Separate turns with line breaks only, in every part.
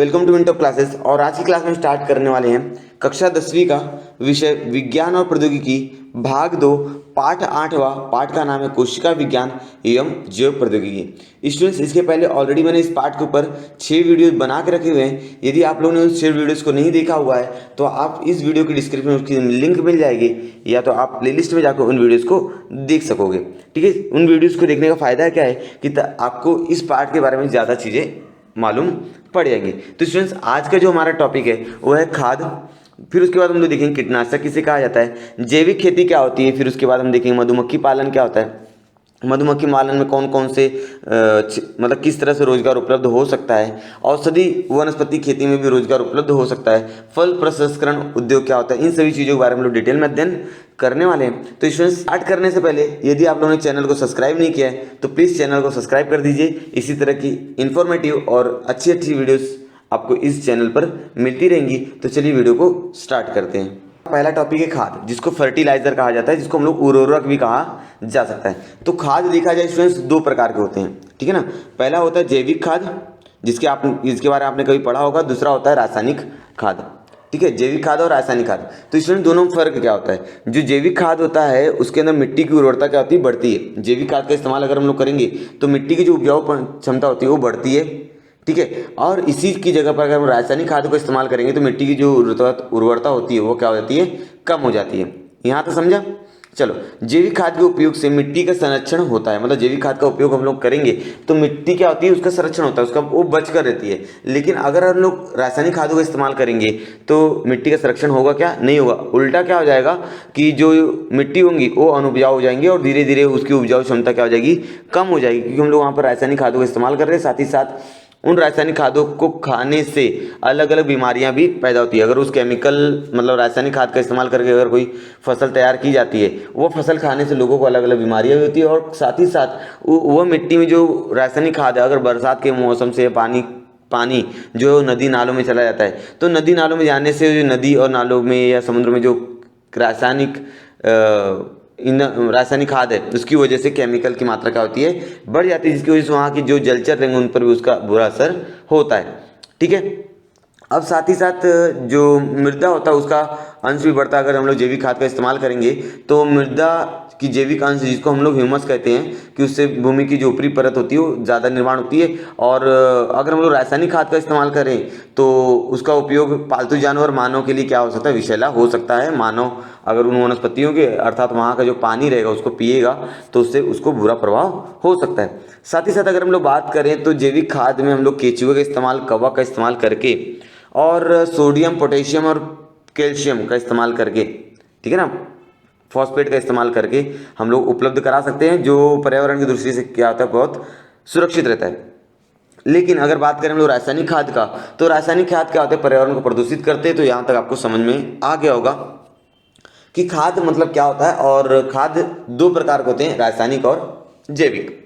Welcome to winter classes. और आज की क्लास में स्टार्ट करने वाले हैं कक्षा 10वीं का विषय विज्ञान और प्रौद्योगिकी भाग 2 पाठ 8वां। पाठ का नाम है कोशिका विज्ञान एवं जैव प्रौद्योगिकी। स्टूडेंट्स, इसके पहले ऑलरेडी मैंने इस पाठ के ऊपर 6 वीडियोस बना के रखे हुए हैं। यदि आप लोगों ने उन 6 वीडियोस को नहीं देखा हुआ है तो आप इस वीडियो की डिस्क्रिप्शन में उसकी लिंक मिल जाएगी, या तो आप प्लेलिस्ट में जाकर उन वीडियोज़ को देख सकोगे। ठीक है, उन वीडियोज़ को देखने का फ़ायदा क्या है कि आपको इस पाठ के बारे में ज़्यादा चीज़ें मालूम पड़ जाएंगे। तो स्टूडेंट्स, आज का जो हमारा टॉपिक है वो है खाद। फिर उसके बाद हम लोग देखेंगे कीटनाशक किसे कहा जाता है, जैविक खेती क्या होती है। फिर उसके बाद हम देखेंगे मधुमक्खी पालन क्या होता है, मधुमक्खी पालन में कौन कौन से मतलब किस तरह से रोजगार उपलब्ध हो सकता है। औषधि वनस्पति खेती में भी रोजगार उपलब्ध हो सकता है। फल प्रसंस्करण उद्योग क्या होता है। इन सभी चीज़ों के बारे में हम लोग डिटेल में अध्ययन करने वाले हैं। तो स्टूडेंट्स, स्टार्ट करने से पहले यदि आप लोगों ने चैनल को सब्सक्राइब नहीं किया है तो प्लीज़ चैनल को सब्सक्राइब कर दीजिए। इसी तरह की इन्फॉर्मेटिव और अच्छी अच्छी वीडियोस आपको इस चैनल पर मिलती रहेंगी। तो चलिए वीडियो को स्टार्ट करते हैं। पहला टॉपिक है खाद, जिसको फर्टिलाइजर कहा जाता है, जिसको हम लोग उर्वरक भी कहा जा सकता है। तो खाद देखा जाए स्टूडेंट्स 2 प्रकार के होते हैं, ठीक है ना। पहला होता है जैविक खाद, जिसके बारे में आपने कभी पढ़ा होगा। दूसरा होता है रासायनिक खाद, ठीक है, जैविक खाद और रासायनिक खाद। तो स्टूडेंट दोनों में फर्क क्या होता है। जो जैविक खाद होता है उसके अंदर मिट्टी की उर्वरता क्या होती है, बढ़ती है। जैविक खाद का इस्तेमाल अगर हम लोग करेंगे तो मिट्टी की जो उपजाऊ क्षमता होती है वो बढ़ती है, ठीक है। और इसी की जगह पर अगर हम रासायनिक खाद को इस्तेमाल करेंगे तो मिट्टी की जो उर्वरता होती है वो क्या हो जाती है, कम हो जाती है। यहाँ तो समझा। चलो, जैविक खाद के उपयोग से मिट्टी का संरक्षण होता है। मतलब जैविक खाद का उपयोग हम लोग करेंगे तो मिट्टी क्या होती है, उसका संरक्षण होता है, उसका वो बच कर रहती है। लेकिन अगर हम लोग रासायनिक खादों का इस्तेमाल करेंगे तो मिट्टी का संरक्षण होगा क्या, नहीं होगा। उल्टा क्या हो जाएगा कि जो मिट्टी होंगी वो अनुपजाऊ हो जाएंगी और धीरे धीरे उसकी उपजाऊ क्षमता क्या हो जाएगी, कम हो जाएगी। क्योंकि हम लोग वहाँ पर रासायनिक खादों का इस्तेमाल कर रहे हैं। साथ ही साथ उन रासायनिक खादों को खाने से अलग अलग बीमारियां भी पैदा होती है। अगर उस केमिकल मतलब रासायनिक खाद का इस्तेमाल करके अगर कोई फसल तैयार की जाती है, वो फसल खाने से लोगों को अलग अलग बीमारियां भी होती है। और साथ ही साथ वो मिट्टी में जो रासायनिक खाद है, अगर बरसात के मौसम से पानी जो नदी नालों में चला जाता है, तो नदी नालों में जाने से जो नदी और नालों में या समुद्र में जो रासायनिक खाद है उसकी वजह से केमिकल की मात्रा क्या होती है, बढ़ जाती है, जिसकी वजह से वहाँ की जो जलचर रहेंगे उन पर भी उसका बुरा असर होता है, ठीक है। अब साथ ही साथ जो मृदा होता है उसका अंश भी बढ़ता है। अगर हम लोग जैविक खाद का इस्तेमाल करेंगे तो मृदा की जैविक अंश, जिसको हम लोग ह्यूमस कहते हैं, कि उससे भूमि की जो ऊपरी परत होती है वो ज़्यादा निर्माण होती है। और अगर हम लोग रासायनिक खाद का इस्तेमाल करें तो उसका उपयोग पालतू जानवर मानव के लिए क्या हो सकता है, विषैला हो सकता है। मानव अगर उन वनस्पतियों के अर्थात वहाँ का जो पानी रहेगा उसको पिएगा तो उससे उसको बुरा प्रभाव हो सकता है। साथ ही साथ अगर हम लोग बात करें तो जैविक खाद में हम लोग केचुए का इस्तेमाल, कवक का इस्तेमाल करके और सोडियम पोटेशियम और कैल्शियम का इस्तेमाल करके, ठीक है ना, फॉस्फेट का इस्तेमाल करके हम लोग उपलब्ध करा सकते हैं, जो पर्यावरण की दृष्टि से क्या होता है, बहुत सुरक्षित रहता है। लेकिन अगर बात करें हम लोग रासायनिक खाद का, तो रासायनिक खाद क्या होते हैं, पर्यावरण को प्रदूषित करते हैं। तो यहाँ तक आपको समझ में आ गया होगा कि खाद मतलब क्या होता है। और खाद 2 प्रकार के होते हैं, रासायनिक और जैविक,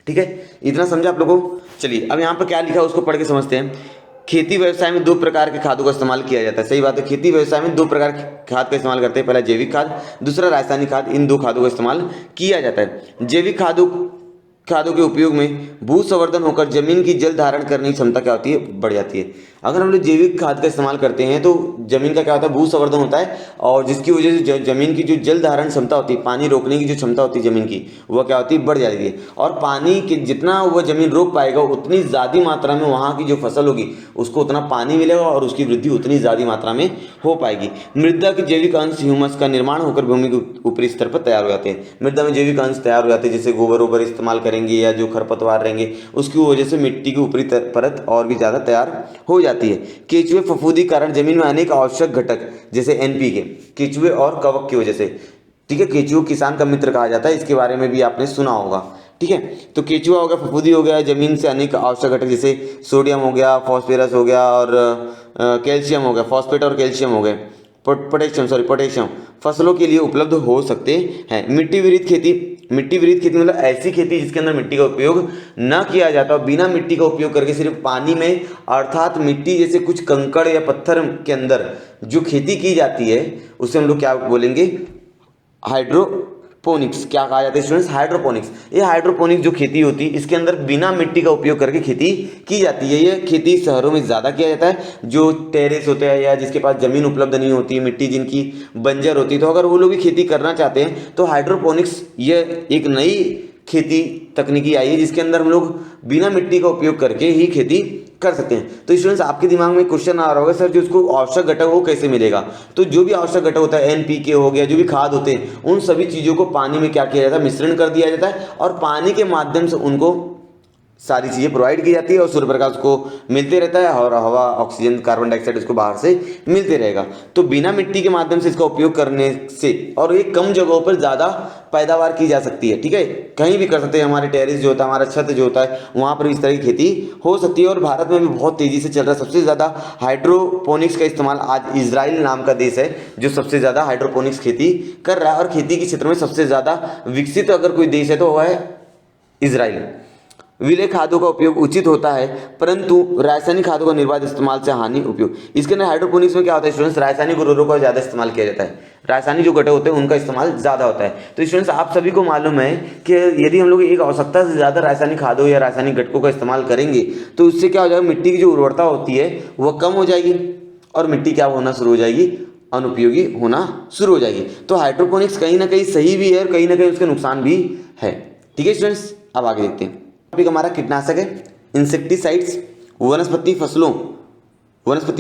ठीक है। इतना समझा आप लोगों को। चलिए अब यहाँ पर क्या लिखा है उसको पढ़ के समझते हैं। खेती व्यवसाय में 2 प्रकार के खादों का इस्तेमाल किया जाता है। सही बात है, खेती व्यवसाय में 2 प्रकार के खाद का इस्तेमाल करते हैं। पहला जैविक खाद, दूसरा रासायनिक खाद। इन 2 खादों का इस्तेमाल किया जाता है। जैविक खादों के उपयोग में भू संवर्धन होकर जमीन की जल धारण करने की क्षमता क्या होती है, बढ़ जाती है। अगर हम लोग जैविक खाद का इस्तेमाल करते हैं तो जमीन का क्या होता है, भू संवर्धन होता है, और जिसकी वजह से जमीन की जो जल धारण क्षमता होती है, पानी रोकने की जो क्षमता होती है जमीन की, वह क्या होती है, बढ़ जाती है। और पानी के जितना वह जमीन रोक पाएगा उतनी ज़्यादा मात्रा में वहाँ की जो फसल होगी उसको उतना पानी मिलेगा और उसकी वृद्धि उतनी ज़्यादा मात्रा में हो पाएगी। मृदा के जैविक अंश ह्यूमस का निर्माण होकर भूमि के ऊपरी स्तर पर तैयार हो जाते हैं। मृदा में जैविक अंश तैयार हो जाते हैं, जैसे गोबर वोबर इस्तेमाल करेंगे या जो खरपतवार रहेंगे उसकी वजह से मिट्टी की ऊपरी परत और भी ज़्यादा तैयार हो जाती है। केचुए फफूंदी कारण जमीन में अनेक आवश्यक घटक जैसे एनपीके, केचुए और कवक की वजह से, ठीक है। केचुआ किसान का मित्र कहा जाता है, इसके बारे में भी आपने सुना होगा, ठीक है। तो केचुआ हो गया, फफूंदी हो गया, जमीन से अनेक आवश्यक घटक जैसे सोडियम हो गया, फॉस्फोरस हो गया और कैल्शियम हो गया, फॉस्फेट और कैल्शियम हो गए, पोटेशियम फसलों के लिए उपलब्ध हो सकते हैं। मिट्टी विरहित खेती मतलब ऐसी खेती जिसके अंदर मिट्टी का उपयोग न किया जाता और बिना मिट्टी का उपयोग करके सिर्फ पानी में, अर्थात मिट्टी जैसे कुछ कंकड़ या पत्थर के अंदर जो खेती की जाती है उसे हम लोग क्या बोलेंगे, पोनिक्स क्या कहा जाता है स्टूडेंट्स? हाइड्रोपोनिक्स। ये हाइड्रोपोनिक्स जो खेती होती है इसके अंदर बिना मिट्टी का उपयोग करके खेती की जाती है। ये खेती शहरों में ज़्यादा किया जाता है, जो टेरेस होते हैं या जिसके पास ज़मीन उपलब्ध नहीं होती, मिट्टी जिनकी बंजर होती है, तो अगर वो लोग भी खेती करना चाहते हैं तो हाइड्रोपोनिक्स ये एक नई खेती तकनीकी आई है जिसके अंदर हम लोग बिना मिट्टी का उपयोग करके ही खेती कर सकते हैं। तो स्टूडेंट्स आपके दिमाग में क्वेश्चन आ रहा होगा सर जो उसको आवश्यक घटक वो कैसे मिलेगा? तो जो भी आवश्यक घटक होता है NPK हो गया, जो भी खाद होते हैं उन सभी चीज़ों को पानी में क्या किया जाता है? मिश्रण कर दिया जाता है और पानी के माध्यम से उनको सारी चीज़ें प्रोवाइड की जाती है और सूर्य प्रकाश को मिलते रहता है और हवा, ऑक्सीजन, कार्बन डाइऑक्साइड उसको बाहर से मिलते रहेगा। तो बिना मिट्टी के माध्यम से इसका उपयोग करने से और ये कम जगहों पर ज़्यादा पैदावार की जा सकती है। ठीक है, कहीं भी कर सकते हैं, हमारे टेरेस जो होता है, हमारा छत जो होता है, वहाँ पर इस तरह की खेती हो सकती है। और भारत में भी बहुत तेज़ी से चल रहा है। सबसे ज़्यादा हाइड्रोपोनिक्स का इस्तेमाल आज इजराइल नाम का देश है जो सबसे ज़्यादा हाइड्रोपोनिक्स खेती कर रहा है और खेती के क्षेत्र में सबसे ज़्यादा विकसित अगर कोई देश है तो वह है इजराइल। विलेय खादों का उपयोग उचित होता है परंतु रासायनिक खादों का निर्बाध इस्तेमाल से हानि उपयोग। इसके अंदर हाइड्रोपोनिक्स में क्या होता है स्टूडेंट्स? रासायनिक उर्वरकों का ज़्यादा इस्तेमाल किया जाता है, रासायनिक जो घटक होते हैं उनका इस्तेमाल ज़्यादा होता है। तो स्टूडेंट्स आप सभी को मालूम है कि यदि हम लोग एक आवश्यकता से ज़्यादा रासायनिक खादों या रासायनिक घटकों का इस्तेमाल करेंगे तो उससे क्या हो जाएगा? मिट्टी की जो उर्वरता होती है वह कम हो जाएगी और मिट्टी क्या होना शुरू हो जाएगी? अनुपयोगी होना शुरू हो जाएगी। तो हाइड्रोपोनिक्स कहीं ना कहीं सही भी है और कहीं ना कहीं उसके नुकसान भी है। ठीक है स्टूडेंट्स, अब आगे देखते हैं। टॉपिक हमारा कीटनाशक है, इंसेक्टिसाइड्स। वनस्पति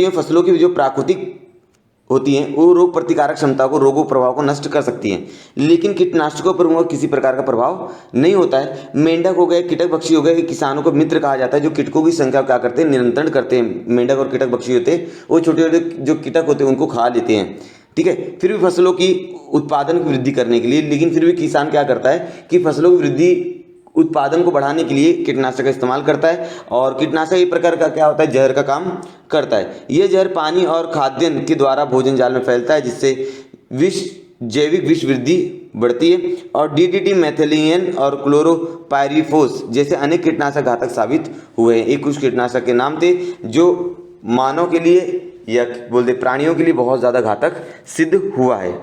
में फसलों की जो प्राकृतिक होती हैं वो रोग प्रतिकारक क्षमता को, रोगों प्रभाव को नष्ट कर सकती हैं, लेकिन कीटनाशकों पर वो किसी प्रकार का प्रभाव नहीं होता है। मेंढक हो गए, कीटक पक्षी हो गए, किसानों को मित्र कहा जाता है जो कीटकों की संख्या क्या करते हैं? नियंत्रण करते हैं। मेंढक और कीटक पक्षी होते हैं वो छोटे छोटे जो कीटक होते हैं उनको खा लेते हैं। ठीक है, फिर भी फसलों की उत्पादन की वृद्धि करने के लिए, लेकिन फिर भी किसान क्या करता है कि फसलों की वृद्धि उत्पादन को बढ़ाने के लिए कीटनाशक का इस्तेमाल करता है। और कीटनाशक एक प्रकार का क्या होता है? जहर का काम करता है। यह जहर पानी और खाद्यान्न के द्वारा भोजन जाल में फैलता है जिससे जैविक विष वृद्धि बढ़ती है। और DDT, मेथिलीन और क्लोरोपाइरीफोस जैसे अनेक कीटनाशक घातक साबित हुए हैं। ये कुछ कीटनाशक के नाम थे जो मानव के लिए या बोलते प्राणियों के लिए बहुत ज़्यादा घातक सिद्ध हुआ है।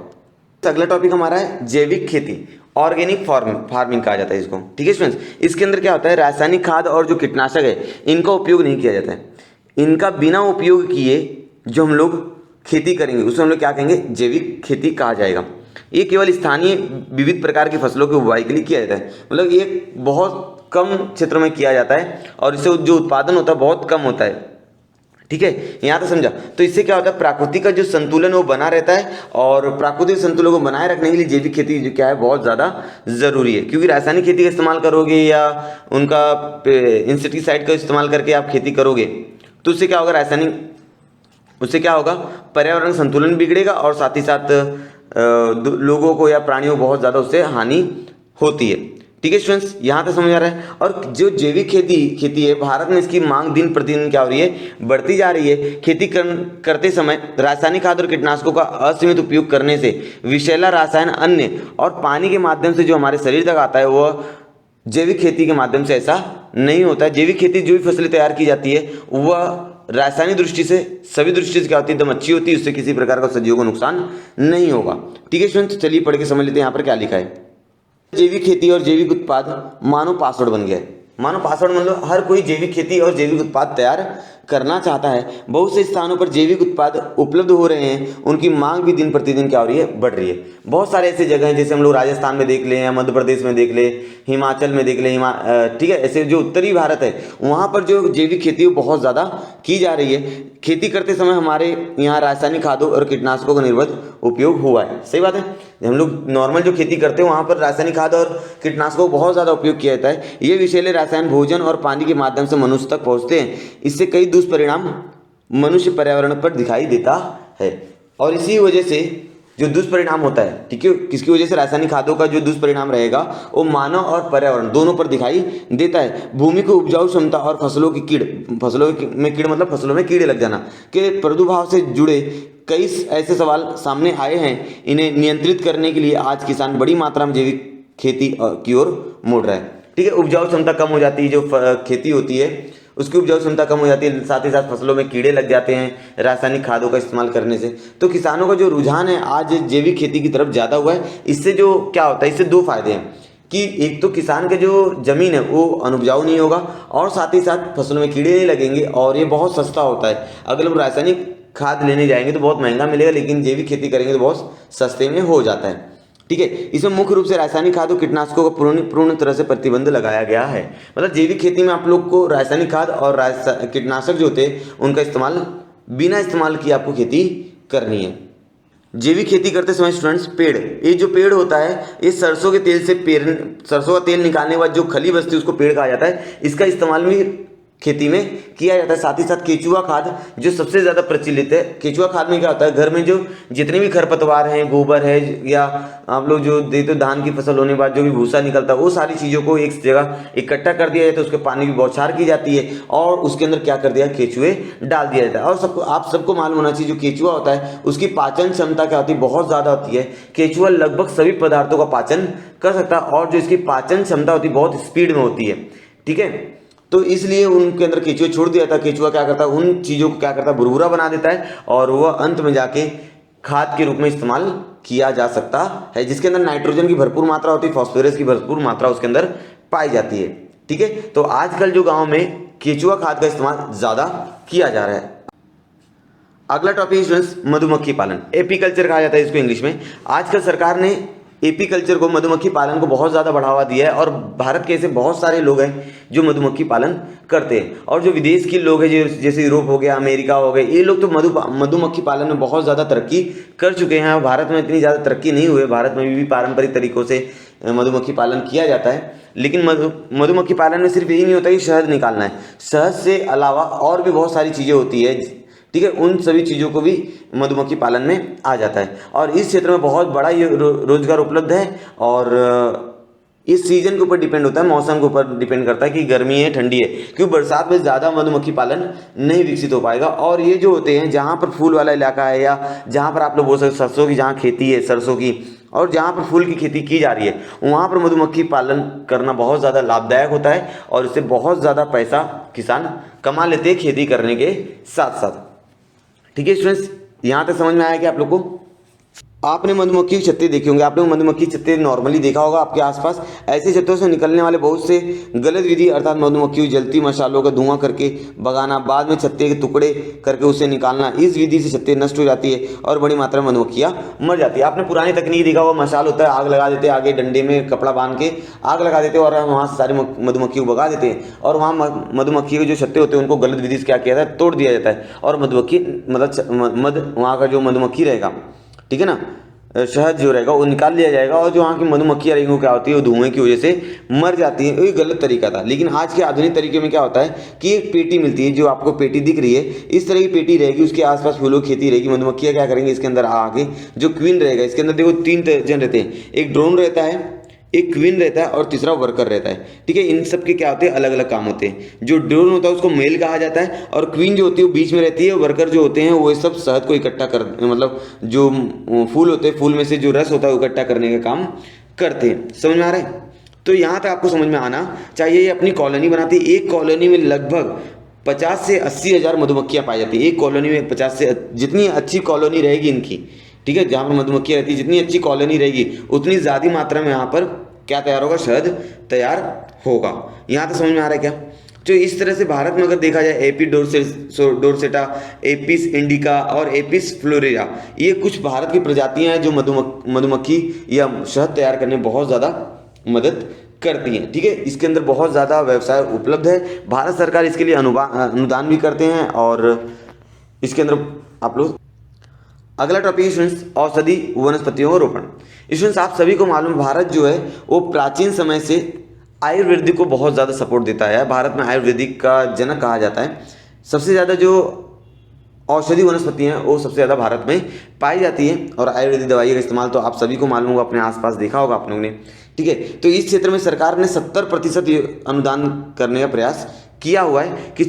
अगला टॉपिक हमारा है जैविक खेती, ऑर्गेनिक फार्मिंग कहा जाता है इसको। ठीक है स्टूडेंट्स, इसके अंदर क्या होता है? रासायनिक खाद और जो कीटनाशक है इनका उपयोग नहीं किया जाता है। इनका बिना उपयोग किए जो हम लोग खेती करेंगे उसे हम लोग क्या कहेंगे? जैविक खेती कहा जाएगा। ये केवल स्थानीय विविध प्रकार की फसलों की बुवाई के लिए किया जाता है। मतलब ये बहुत कम क्षेत्र में किया जाता है और इससे जो उत्पादन होता है बहुत कम होता है। ठीक है, यहाँ तो समझा। तो इससे क्या होता है? प्राकृतिक का जो संतुलन वो बना रहता है और प्राकृतिक संतुलन को बनाए रखने के लिए जैविक खेती जो क्या है बहुत ज़्यादा ज़रूरी है। क्योंकि रासायनिक खेती का इस्तेमाल करोगे या उनका इंसेक्टिसाइड का इस्तेमाल करके आप खेती करोगे तो उससे क्या होगा? उससे क्या होगा? पर्यावरण संतुलन बिगड़ेगा और साथ ही साथ लोगों को या प्राणियों को बहुत ज़्यादा उससे हानि होती है। ठीक है स्टूडेंट्स, यहाँ तक समझ आ रहा है। और जो जैविक खेती है भारत में इसकी मांग दिन प्रतिदिन क्या हो रही है? बढ़ती जा रही है। खेती करते समय रासायनिक खाद और कीटनाशकों का असीमित उपयोग करने से विषैला रसायन, अन्य और पानी के माध्यम से जो हमारे शरीर तक आता है वह जैविक खेती के माध्यम से ऐसा नहीं होता है। जैविक खेती जो भी फसलें तैयार की जाती है वह रासायनिक दृष्टि से, सभी दृष्टि से क्या होती है? एकदम अच्छी होती है, उससे किसी प्रकार का सजीवों को नुकसान नहीं होगा। ठीक है स्टूडेंट्स, चलिए पढ़ के समझ लेते हैं यहाँ पर क्या लिखा है। जैविक खेती और जैविक उत्पाद मानव पासवर्ड बन गया है। मानव पासवर्ड मतलब हर कोई जैविक खेती और जैविक उत्पाद तैयार करना चाहता है। बहुत से स्थानों पर जैविक उत्पाद उपलब्ध हो रहे हैं, उनकी मांग भी दिन प्रतिदिन क्या हो रही है? बढ़ रही है। बहुत सारे ऐसे जगह हैं जैसे हम लोग राजस्थान में देख लें या मध्य प्रदेश में देख लें, हिमाचल में देख लें, ठीक है, ऐसे जो उत्तरी भारत है वहाँ पर जो जैविक खेती वो बहुत ज़्यादा की जा रही है। खेती करते समय हमारे यहाँ रासायनिक खादों और कीटनाशकों का निर्बाध उपयोग हुआ है। सही बात है, हम लोग नॉर्मल जो खेती करते हैं वहाँ पर रासायनिक खाद और कीटनाशकों का बहुत ज़्यादा उपयोग किया जाता है। ये विषैले रसायन भोजन और पानी के माध्यम से मनुष्य तक पहुँचते हैं। इससे कई दुष्परिणाम मनुष्य पर्यावरण पर दिखाई देता है और इसी वजह से जो दुष्परिणाम होता है, ठीक है, किसकी वजह से? रासायनिक खादों का जो दुष्परिणाम रहेगा वो मानव और पर्यावरण दोनों पर दिखाई देता है। भूमि की उपजाऊ क्षमता और फसलों में कीड़ मतलब फसलों में कीड़े लग जाना के प्रादुर्भाव से जुड़े कई ऐसे सवाल सामने आए हैं। इन्हें नियंत्रित करने के लिए आज किसान बड़ी मात्रा में जैविक खेती की ओर मुड़ रहा है। ठीक है, उपजाऊ क्षमता कम हो जाती है, जो खेती होती है उसकी उपजाऊ क्षमता कम हो जाती है, साथ ही साथ फसलों में कीड़े लग जाते हैं रासायनिक खादों का इस्तेमाल करने से। तो किसानों का जो रुझान है आज जैविक खेती की तरफ ज़्यादा हुआ है। इससे जो क्या होता है, इससे दो फायदे हैं कि एक तो किसान के जो ज़मीन है वो अनुपजाऊ नहीं होगा और साथ ही साथ फसलों में कीड़े नहीं लगेंगे और ये बहुत सस्ता होता है। अगर हम रासायनिक खाद लेने जाएंगे तो बहुत महंगा मिलेगा, लेकिन जैविक खेती करेंगे तो बहुत सस्ते में हो जाता है। ठीक है, इसमें मुख्य रूप से रासायनिक खाद और कीटनाशकों का पूर्ण तरह से प्रतिबंध लगाया गया है। मतलब जैविक खेती में आप लोग को रासायनिक खाद और कीटनाशक जो होते हैं उनका इस्तेमाल बिना इस्तेमाल किए आपको खेती करनी है। जैविक खेती करते समय स्टूडेंट्स पेड़, ये जो पेड़ होता है ये सरसों के तेल से सरसों का तेल निकालने के बाद जो खली बचती है उसको पेड़ कहा जाता है। इसका इस्तेमाल भी खेती में किया जाता है। साथ ही साथ केचुआ खाद जो सबसे ज़्यादा प्रचलित है। केचुआ खाद में क्या होता है, घर में जो जितने भी खरपतवार हैं, गोबर है या आप लोग जो देते हो धान की फसल होने के बाद जो भी भूसा निकलता है वो सारी चीज़ों को एक जगह इकट्ठा कर दिया जाता है। उसके पानी की बौछार की जाती है और उसके अंदर क्या कर दिया, केचुए डाल दिया जाता है। और आप सबको मालूम होना चाहिए जो केचुआ होता है उसकी पाचन क्षमता क्या होती है, बहुत ज़्यादा होती है। केचुआ लगभग सभी पदार्थों का पाचन कर सकता है और जो इसकी पाचन क्षमता होती है बहुत स्पीड में होती है। ठीक है, तो इसलिए उनके अंदर केचुए छोड़ दिया था। केचुआ क्या करता है, उन चीज़ों को क्या करता है, भुरभुरा बना देता है और वह अंत में जाके खाद के रूप में इस्तेमाल किया जा सकता है, जिसके अंदर नाइट्रोजन की भरपूर मात्रा होती है, फॉस्फोरस की भरपूर मात्रा उसके अंदर पाई जाती है। ठीक है, तो आजकल जो गाँव में केचुआ खाद का इस्तेमाल ज़्यादा किया जा रहा है। अगला टॉपिक स्टूडेंट्स मधुमक्खी पालन, एपीकल्चर कहा जाता है इसको इंग्लिश में। आजकल सरकार ने एपीकल्चर को, मधुमक्खी पालन को बहुत ज़्यादा बढ़ावा दिया है और भारत के ऐसे बहुत सारे लोग हैं जो मधुमक्खी पालन करते हैं। और जो विदेश के लोग हैं जैसे यूरोप हो गया, अमेरिका हो गए, ये लोग तो मधुमक्खी पालन में बहुत ज़्यादा तरक्की कर चुके हैं। भारत में इतनी ज़्यादा तरक्की नहीं हुई है। भारत में भी पारंपरिक तरीक़ों से मधुमक्खी पालन किया जाता है, लेकिन मधुमक्खी पालन में सिर्फ यही नहीं होता कि शहद निकालना है। शहद से अलावा और भी बहुत सारी चीज़ें होती है। ठीक है, उन सभी चीज़ों को भी मधुमक्खी पालन में आ जाता है और इस क्षेत्र में बहुत बड़ा ये रोजगार उपलब्ध है। और इस सीजन के ऊपर डिपेंड होता है, मौसम के ऊपर डिपेंड करता है कि गर्मी है ठंडी है, क्योंकि बरसात में ज़्यादा मधुमक्खी पालन नहीं विकसित हो पाएगा। और ये जो होते हैं जहाँ पर फूल वाला इलाका है या जहाँ पर आप लोग बोल सकते सरसों की जहाँ खेती है सरसों की, और जहाँ पर फूल की खेती की जा रही है वहाँ पर मधुमक्खी पालन करना बहुत ज़्यादा लाभदायक होता है और इससे बहुत ज़्यादा पैसा किसान कमा लेते हैं खेती करने के साथ साथ। ठीक है स्टूडेंट्स, यहाँ तक समझ में आया कि आप लोग को आपने मधुमक्खी के छत्ते देखे होंगे, आपने मधुमक्खी छत्ते नॉर्मली देखा होगा आपके आसपास। ऐसे छत्तों से निकलने वाले बहुत से गलत विधि अर्थात मधुमक्खी जलती मसालों का धुआं करके भगाना, बाद में छत्ते के टुकड़े करके उसे निकालना, इस विधि से छत्ते नष्ट हो जाती है और बड़ी मात्रा में मधुमक्खियाँ मर जाती है। आपने पुरानी तकनीक देखा होगा, मसाल होता है, आग लगा देते हैं, आगे डंडे में कपड़ा बांध के आग लगा देते हैं और वहाँ से सारी मधुमक्खी को भगा देते हैं और वहाँ मधुमक्खी के जो छत्ते होते हैं उनको गलत विधि से क्या किया जाता है, तोड़ दिया जाता है और मधुमक्खी मतलब वहाँ का जो मधुमक्खी रहेगा, ठीक है ना, शहद जो रहेगा वो निकाल लिया जाएगा और जो वहाँ की मधुमक्खियाँ रहेंगी वो क्या होती है, वो धुएं की वजह से मर जाती है। ये गलत तरीका था। लेकिन आज के आधुनिक तरीके में क्या होता है कि एक पेटी मिलती है, जो आपको पेटी दिख रही है इस तरह की पेटी रहेगी, उसके आसपास फूलों की खेती रहेगी। मधुमक्खियाँ क्या करेंगे, इसके अंदर आके जो क्वीन रहेगा, इसके अंदर देखो 3 जन रहते हैं, एक ड्रोन रहता है, एक क्वीन रहता है और तीसरा वर्कर रहता है। ठीक है, इन सब के क्या होते हैं, अलग अलग काम होते हैं। जो ड्रोन होता है उसको मेल कहा जाता है और क्वीन जो होती है वो बीच में रहती है। वर्कर जो होते हैं वो सब शहद को इकट्ठा कर, मतलब जो फूल होते हैं, फूल में से जो रस होता है वो इकट्ठा करने का काम करते हैं। समझ में आ रहा है? तो यहाँ तक आपको समझ में आना चाहिए। ये अपनी कॉलोनी बनाती है। एक कॉलोनी में लगभग 50 से 80 हज़ार मधुमक्खियाँ पाई जाती है। एक कॉलोनी में 50 से, जितनी अच्छी कॉलोनी रहेगी इनकी, ठीक है, जहाँ पर मधुमक्खियाँ रहती है, जितनी अच्छी कॉलोनी रहेगी उतनी ज़्यादा मात्रा में यहाँ पर क्या तैयार होगा, शहद तैयार होगा। यहाँ तक समझ में आ रहा है क्या? तो इस तरह से भारत में अगर देखा जाए एपी डोरसेटा, एपिस इंडिका और एपिस फ्लोरिडा, ये कुछ भारत की प्रजातियाँ हैं जो मधुमक्खी या शहद तैयार करने में बहुत ज़्यादा मदद करती हैं। ठीक है, इसके अंदर बहुत ज़्यादा व्यवसाय उपलब्ध है। भारत सरकार इसके लिए अनुदान भी करते हैं और इसके अंदर आप लोग। अगला टॉपिक स्टूडेंट्स, औषधि वनस्पतियों का रोपण। स्टूडेंट्स आप सभी को मालूम, भारत जो है वो प्राचीन समय से आयुर्वेदिक को बहुत ज़्यादा सपोर्ट देता है। भारत में आयुर्वेदिक का जनक कहा जाता है। सबसे ज़्यादा जो औषधि वनस्पति हैं वो सबसे ज़्यादा भारत में पाई जाती है और आयुर्वेदिक दवाइयों का इस्तेमाल तो आप सभी को मालूम होगा, अपने आसपास देखा होगा आप लोगों ने। ठीक है, तो इस क्षेत्र में सरकार ने 70% अनुदान करने का प्रयास किया हुआ है कि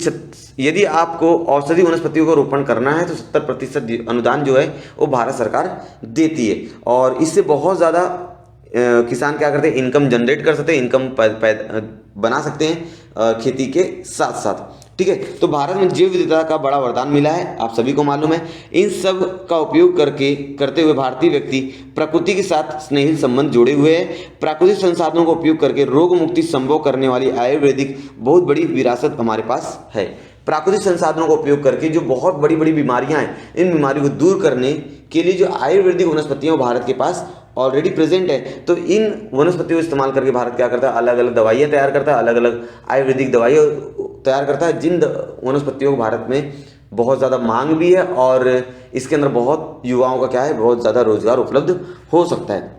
यदि आपको औषधि वनस्पतियों का रोपण करना है तो 70% अनुदान जो है वो भारत सरकार देती है और इससे बहुत ज़्यादा किसान क्या करते हैं, इनकम जनरेट कर सकते हैं, इनकम बना सकते हैं खेती के साथ साथ। ठीक है। तो भारत में जैव विविधता का बड़ा वरदान मिला है, आप सभी को मालूम है। इन सब का उपयोग करते हुए भारतीय व्यक्ति प्रकृति के साथ स्नेही संबंध जोड़े हुए हैं। प्राकृतिक संसाधनों का उपयोग करके रोग मुक्ति संभव करने वाली आयुर्वेदिक बहुत बड़ी विरासत हमारे पास है। प्राकृतिक संसाधनों का उपयोग करके जो बहुत बड़ी बड़ी बीमारियां हैं, इन बीमारियों को दूर करने के लिए जो आयुर्वेदिक वनस्पतियां भारत के पास ऑलरेडी प्रेजेंट है। तो इन वनस्पतियों को इस्तेमाल करके भारत क्या करता है, अलग अलग दवाइयाँ तैयार करता है, अलग अलग आयुर्वेदिक दवाइयाँ तैयार करता है, जिन वनस्पतियों को भारत में बहुत ज़्यादा मांग भी है और इसके अंदर बहुत युवाओं का क्या है, बहुत ज़्यादा रोजगार उपलब्ध हो सकता है।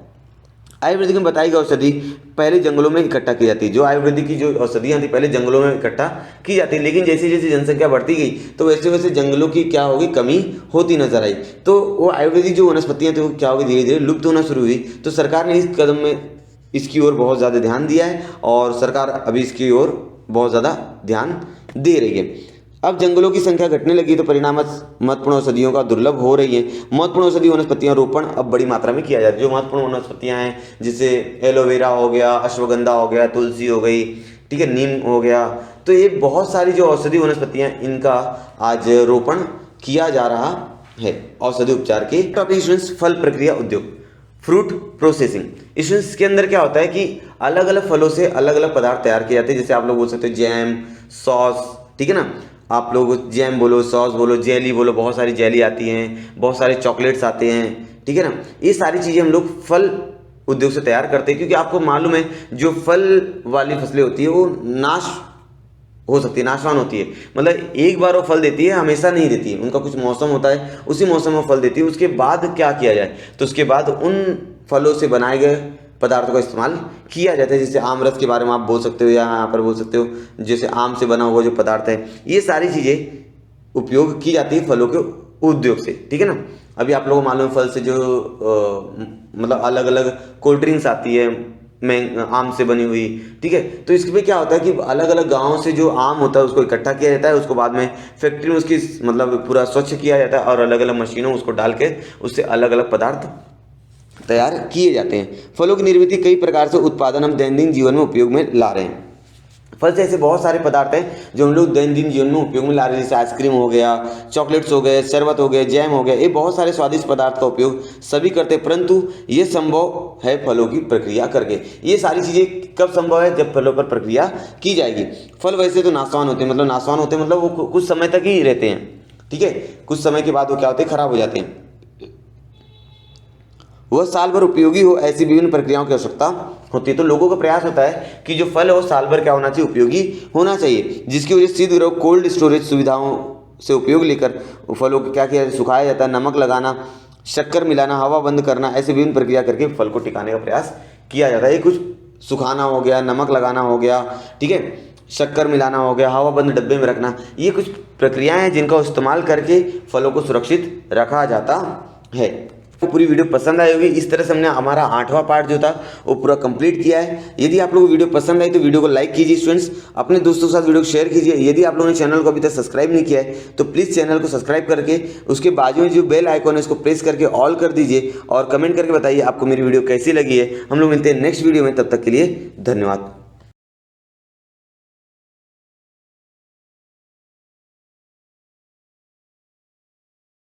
आयुर्वेदिक में बताई गई औषधि पहले जंगलों में इकट्ठा की जाती है। जो आयुर्वेदिक की जो औषधियाँ थी पहले जंगलों में इकट्ठा की जाती है, लेकिन जैसे जैसे जनसंख्या बढ़ती गई तो वैसे वैसे जंगलों की क्या होगी, कमी होती नजर आई। तो वो आयुर्वेदिक जो वनस्पतियाँ थी वो क्या होगी, धीरे धीरे लुप्त होना शुरू हुई। तो सरकार ने इस कदम में इसकी ओर बहुत ज़्यादा ध्यान दिया है और सरकार अभी इसकी ओर बहुत ज़्यादा ध्यान दे रही है। अब जंगलों की संख्या घटने लगी तो परिणाम महत्वपूर्ण औषधियों का दुर्लभ हो रही है। महत्वपूर्ण औषधि वनस्पतियां रोपण अब बड़ी मात्रा में किया जाता है। जो महत्वपूर्ण वनस्पतियां हैं जैसे एलोवेरा हो गया, अश्वगंधा हो गया, तुलसी हो गई, ठीक है, नीम हो गया, तो ये बहुत सारी जो औषधि वनस्पतियां इनका आज रोपण किया जा रहा है औषधि उपचार के। टॉपिक स्टूडेंट्स, फल प्रक्रिया उद्योग, फ्रूट प्रोसेसिंग। इसके अंदर क्या होता है कि अलग अलग फलों से अलग अलग पदार्थ तैयार किए जाते हैं। जैसे आप लोग बोल सकते हो जैम, सॉस, ठीक है ना, आप लोग जैम बोलो, सॉस बोलो, जेली बोलो, बहुत सारी जेली आती हैं, बहुत सारे चॉकलेट्स आते हैं, ठीक है ना। ये सारी चीज़ें हम लोग फल उद्योग से तैयार करते हैं, क्योंकि आपको मालूम है जो फल वाली फसलें होती है वो नाश हो सकती है, नाशवान होती है। मतलब एक बार वो फल देती है, हमेशा नहीं देती है, उनका कुछ मौसम होता है, उसी मौसम में फल देती है। उसके बाद क्या किया जाए, तो उसके बाद उन फलों से बनाए गए पदार्थों का इस्तेमाल किया जाता है। जैसे आम रस के बारे में आप बोल सकते हो या यहाँ पर बोल सकते हो, जैसे आम से बना हुआ जो पदार्थ है, ये सारी चीज़ें उपयोग की जाती है फलों के उद्योग से, ठीक है ना। अभी आप लोगों को मालूम है फल से जो मतलब अलग अलग कोल्ड ड्रिंक्स आती है आम से बनी हुई, ठीक है। तो इसमें क्या होता है कि अलग अलग गाँव से जो आम होता है उसको इकट्ठा किया जाता है, उसको बाद में फैक्ट्री में उसकी मतलब पूरा स्वच्छ किया जाता है और अलग अलग मशीनों उसको डाल के उससे अलग अलग पदार्थ तैयार किए जाते हैं। फलों की निर्मित कई प्रकार से उत्पादन हम दैनंदिन जीवन में उपयोग में ला रहे हैं। फल से ऐसे बहुत सारे पदार्थ हैं जो हम लोग दैनंदिन जीवन में उपयोग में ला रहे हैं। जैसे आइसक्रीम हो गया, चॉकलेट्स हो गए, शरबत हो गया, जैम हो गया, ये बहुत सारे स्वादिष्ट पदार्थ का उपयोग सभी करते हैं, परंतु ये संभव है फलों की प्रक्रिया करके। ये सारी चीज़ें कब संभव है, जब फलों पर प्रक्रिया की जाएगी। फल वैसे तो नाशवान होते हैं, मतलब वो कुछ समय तक ही रहते हैं, ठीक है। कुछ समय के बाद वो क्या होते हैं, खराब हो जाते हैं। वह साल भर उपयोगी हो, ऐसी विभिन्न प्रक्रियाओं की आवश्यकता होती है। तो लोगों का प्रयास होता है कि जो फल है वो साल भर क्या होना चाहिए, उपयोगी होना चाहिए, जिसकी वजह से शीत गृह कोल्ड स्टोरेज सुविधाओं से उपयोग लेकर फलों को क्या किया, सुखाया जाता है, नमक लगाना, शक्कर मिलाना, हवा बंद करना, ऐसे विभिन्न प्रक्रिया करके फल को टिकाने का प्रयास किया जाता है। ये कुछ सुखाना हो गया, नमक लगाना हो गया, ठीक है, शक्कर मिलाना हो गया, हवा बंद डब्बे में रखना, ये कुछ प्रक्रियाएं हैं जिनका इस्तेमाल करके फलों को सुरक्षित रखा जाता है। पूरी वीडियो पसंद आई होगी। इस तरह से हमने हमारा 8वां पार्ट जो था वो पूरा कंप्लीट किया है। यदि आप लोगों को वीडियो पसंद आई तो वीडियो को लाइक कीजिए स्टूडेंट्स, अपने दोस्तों के साथ वीडियो को शेयर कीजिए। यदि आप लोगों ने चैनल को अभी तक सब्सक्राइब नहीं किया है तो प्लीज़ चैनल को सब्सक्राइब करके उसके बाजू में जो बेल आइकॉन है उसको प्रेस करके ऑल कर दीजिए और कमेंट करके बताइए आपको मेरी वीडियो कैसी लगी है। हम लोग मिलते हैं नेक्स्ट वीडियो में, तब तक के लिए धन्यवाद।